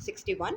61,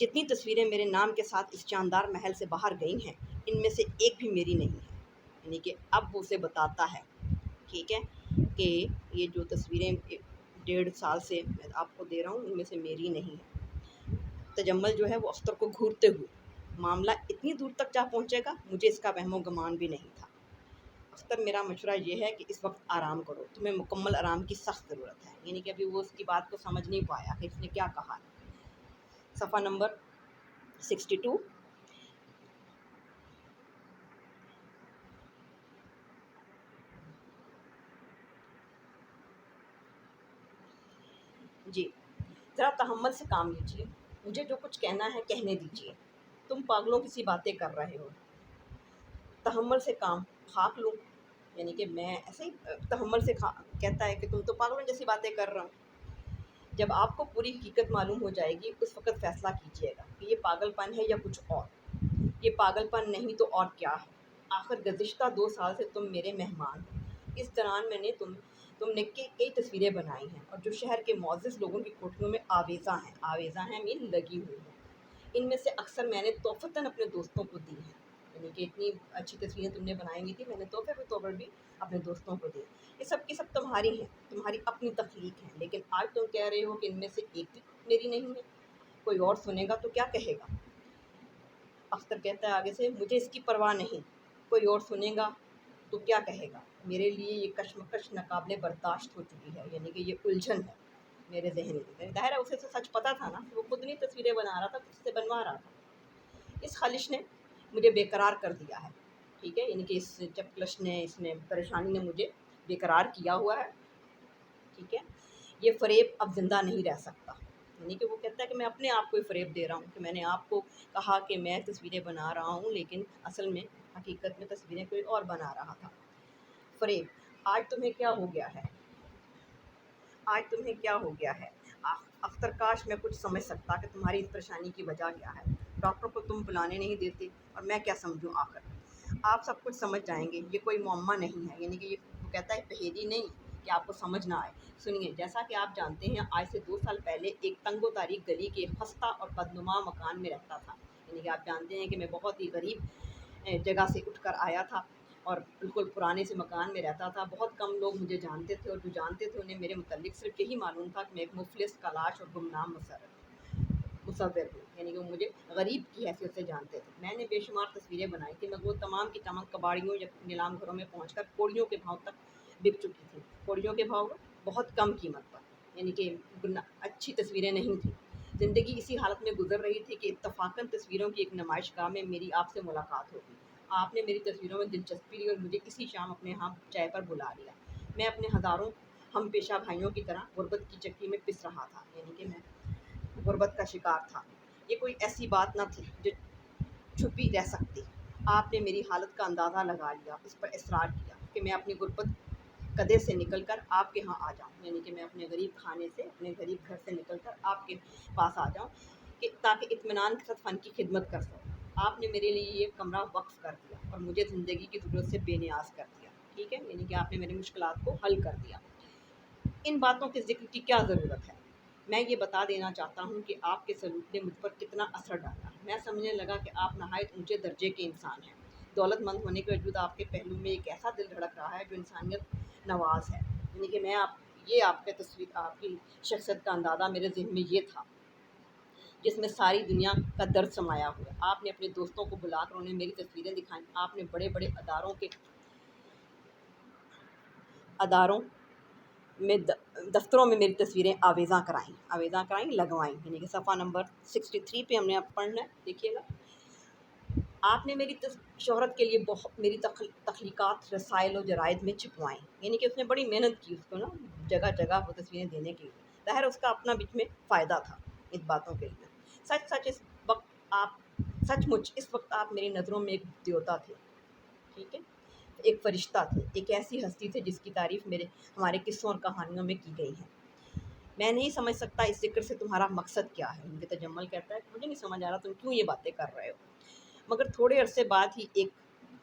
جتنی تصویریں میرے نام کے ساتھ اس شاندار محل سے باہر گئی ہیں ان میں سے ایک بھی میری نہیں ہے. یعنی کہ اب وہ اسے بتاتا ہے، ٹھیک ہے، کہ یہ جو تصویریں 1.5 سال سے میں آپ کو دے رہا ہوں ان میں سے میری نہیں ہے. تجمل جو ہے وہ اختر کو گھورتے ہوئے معاملہ اتنی دور تک جا پہنچے گا مجھے اس کا وہم و گمان بھی نہیں تھا. اختر میرا مشورہ یہ ہے کہ اس وقت آرام کرو، تمہیں مکمل آرام کی سخت ضرورت ہے. یعنی کہ ابھی وہ اس کی بات کو سمجھ نہیں پایا کہ اس نے کیا کہا ہے. صفحہ نمبر 62. جی، ذرا تحمل سے کام لیجیے، مجھے جو کچھ کہنا ہے کہنے دیجیے. تم پاگلوں کی سی باتیں کر رہے ہو. تحمل سے کام خاک لوں. یعنی کہ میں ایسے ہی تحمل سے کہتا ہے کہ تم تو پاگلوں جیسی باتیں کر رہا ہوں. جب آپ کو پوری حقیقت معلوم ہو جائے گی اس وقت فیصلہ کیجیے گا کہ یہ پاگل پن ہے یا کچھ اور. یہ پاگل پن نہیں تو اور کیا ہے؟ آخر گزشتہ 2 سال سے تم میرے مہمان ہو. اس دوران میں نے تم نے کئی تصویریں بنائی ہیں اور جو شہر کے معزز لوگوں کی کوٹھیوں میں آویزاں ہیں مین لگی ہوئی ہیں. ان میں سے اکثر میں نے تحفتاً اپنے دوستوں کو دی ہیں. یعنی کہ اتنی اچھی تصویریں تم نے بنائی ہوئی تھی میں نے تحفے کے طور پر بھی اپنے دوستوں کو دی. یہ سب کی سب تمہاری ہیں، تمہاری اپنی تخلیق ہیں، لیکن آج تم کہہ رہے ہو کہ ان میں سے ایک بھی میری نہیں ہے. کوئی اور سنے گا تو کیا کہے گا؟ اختر کہتا ہے آگے سے، مجھے اس کی پرواہ نہیں. کوئی اور سنے گا تو کیا کہے گا؟ میرے لیے یہ کشمکش ناقابل برداشت ہو چکی ہے. یعنی کہ یہ الجھن ہے میرے ذہن میں. ظاہر ہے اسے تو سچ پتہ تھا نا، وہ خود نہیں تصویریں بنا رہا تھا، خود سے بنوا رہا تھا. اس خلش نے مجھے بے قرار کر دیا ہے. ٹھیک ہے، یعنی کہ اس چپکلش نے، اس نے پریشانی نے مجھے بے قرار کیا ہوا ہے. ٹھیک ہے، یہ فریب اب زندہ نہیں رہ سکتا. یعنی کہ وہ کہتا ہے کہ میں اپنے آپ کو ہی فریب دے رہا ہوں کہ میں نے آپ کو کہا کہ میں تصویریں بنا رہا ہوں لیکن اصل میں حقیقت میں تصویریں کوئی اور بنا رہا تھا. فریب. آج تمہیں کیا ہو گیا ہے؟ آج تمہیں کیا ہو گیا ہے؟ اختر کاش میں کچھ سمجھ سکتا کہ تمہاری اس پریشانی کی وجہ کیا ہے. ڈاکٹر کو تم بلانے نہیں دیتے اور میں کیا سمجھوں؟ آخر آپ سب کچھ سمجھ جائیں گے، یہ کوئی معمہ نہیں ہے. یعنی کہ یہ وہ کہتا ہے پہیلی نہیں کہ آپ کو سمجھ نہ آئے. سنیے، جیسا کہ آپ جانتے ہیں آج سے 2 سال پہلے ایک تنگ و تاریک گلی کے خستہ اور بدنما مکان میں رہتا تھا. یعنی کہ آپ جانتے ہیں کہ میں بہت ہی غریب جگہ سے اٹھ کر آیا تھا اور بالکل پرانے سے مکان میں رہتا تھا. بہت کم لوگ مجھے جانتے تھے اور جو جانتے تھے انہیں میرے متعلق صرف یہی معلوم تھا کہ میں ایک مفلس کلاش اور گمنام مصور ہوں. یعنی کہ وہ مجھے غریب کی حیثیت سے جانتے تھے. میں نے بے شمار تصویریں بنائی تھیں مگر وہ تمام کی تمام کباڑیوں یا نیلام گھروں میں پہنچ کر کوڑیوں کے بھاؤ تک بک چکی تھیں. کوڑیوں کے بھاؤ بہت کم قیمت پر. یعنی کہ اچھی تصویریں نہیں تھیں. زندگی اسی حالت میں گزر رہی تھی کہ اتفاقاً تصویروں کی ایک نمائش گاہ میں میری آپ سے ملاقات ہوگی. آپ نے میری تصویروں میں دلچسپی لی اور مجھے اسی شام اپنے ہاں چائے پر بلا لیا. میں اپنے ہزاروں ہم پیشہ بھائیوں کی طرح غربت کی چکی میں پس رہا تھا. یعنی کہ میں غربت کا شکار تھا. یہ کوئی ایسی بات نہ تھی جو چھپی رہ سکتی. آپ نے میری حالت کا اندازہ لگا لیا، اس پر اصرار کیا کہ میں اپنی غربت قدے سے نکل کر آپ کے ہاں آ جاؤں. یعنی کہ میں اپنے غریب خانے سے، اپنے غریب گھر سے نکل کر آپ کے پاس آ جاؤں کہ تاکہ اطمینان کے ساتھ فن کی خدمت کر سکوں. آپ نے میرے لیے یہ کمرہ وقف کر دیا اور مجھے زندگی کی ضرورت سے بے نیاز کر دیا. ٹھیک ہے، یعنی کہ آپ نے میری مشکلات کو حل کر دیا. ان باتوں کے ذکر کی کیا ضرورت ہے؟ میں یہ بتا دینا چاہتا ہوں کہ آپ کے سلوک نے مجھ پر کتنا اثر ڈالا. میں سمجھنے لگا کہ آپ نہایت اونچے درجے کے انسان ہیں. دولت مند ہونے کے باوجود آپ کے پہلو میں ایک ایسا دل دھڑک رہا ہے جو انسانیت نواز ہے. یعنی کہ میں آپ کے تصویر، آپ کی شخصیت کا اندازہ میرے ذہن میں یہ تھا جس میں ساری دنیا کا درد سمایا ہوا ہے. آپ نے اپنے دوستوں کو بلا کر انہیں میری تصویریں دکھائیں. آپ نے بڑے بڑے اداروں میں دفتروں میں میری تصویریں آویزاں کرائیں لگوائیں. یعنی کہ صفحہ نمبر 63 پہ ہم نے اب پڑھنا ہے. دیکھیے گا، آپ نے میری شہرت کے لیے میری تخلیقات رسائل و جرائد میں چھپوائیں. یعنی کہ اس نے بڑی محنت کی اس کو نا جگہ جگہ وہ تصویریں دینے کے لیے. ظاہر اس کا اپنا بیچ میں فائدہ تھا اس باتوں کے لیے. سچ مچ اس وقت آپ میری نظروں میں ایک دیوتا تھے. ٹھیک ہے، ایک فرشتہ تھے، ایک ایسی ہستی تھے جس کی تعریف ہمارے قصوں اور کہانیوں میں کی گئی ہے. میں نہیں سمجھ سکتا اس ذکر سے تمہارا مقصد کیا ہے. مجھے تجمل کہتا ہے مجھے نہیں سمجھ آ رہا تم کیوں یہ باتیں کر رہے ہو. مگر تھوڑے عرصے بعد ہی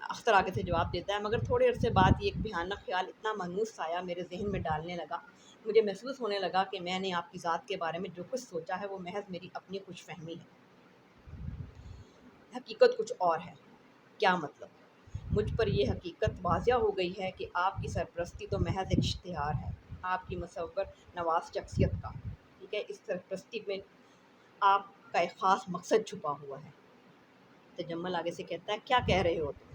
اختر آگے سے جواب دیتا ہے، مگر تھوڑے عرصے بعد ہی ایک بھیانک خیال اتنا منحوس سایہ میرے ذہن میں ڈالنے لگا. مجھے محسوس ہونے لگا کہ میں نے آپ کی ذات کے بارے میں جو کچھ سوچا ہے وہ محض میری اپنی خوش فہمی ہے. حقیقت کچھ اور ہے۔ کیا مطلب؟ مجھ پر یہ حقیقت واضح ہو گئی ہے کہ آپ کی سرپرستی تو محض ایک اشتہار ہے، آپ کی مصور نواز شخصیت کا۔ ٹھیک ہے، اس سرپرستی میں آپ کا ایک خاص مقصد چھپا ہوا ہے۔ تجمل آگے سے کہتا ہے کیا کہہ رہے ہو تم؟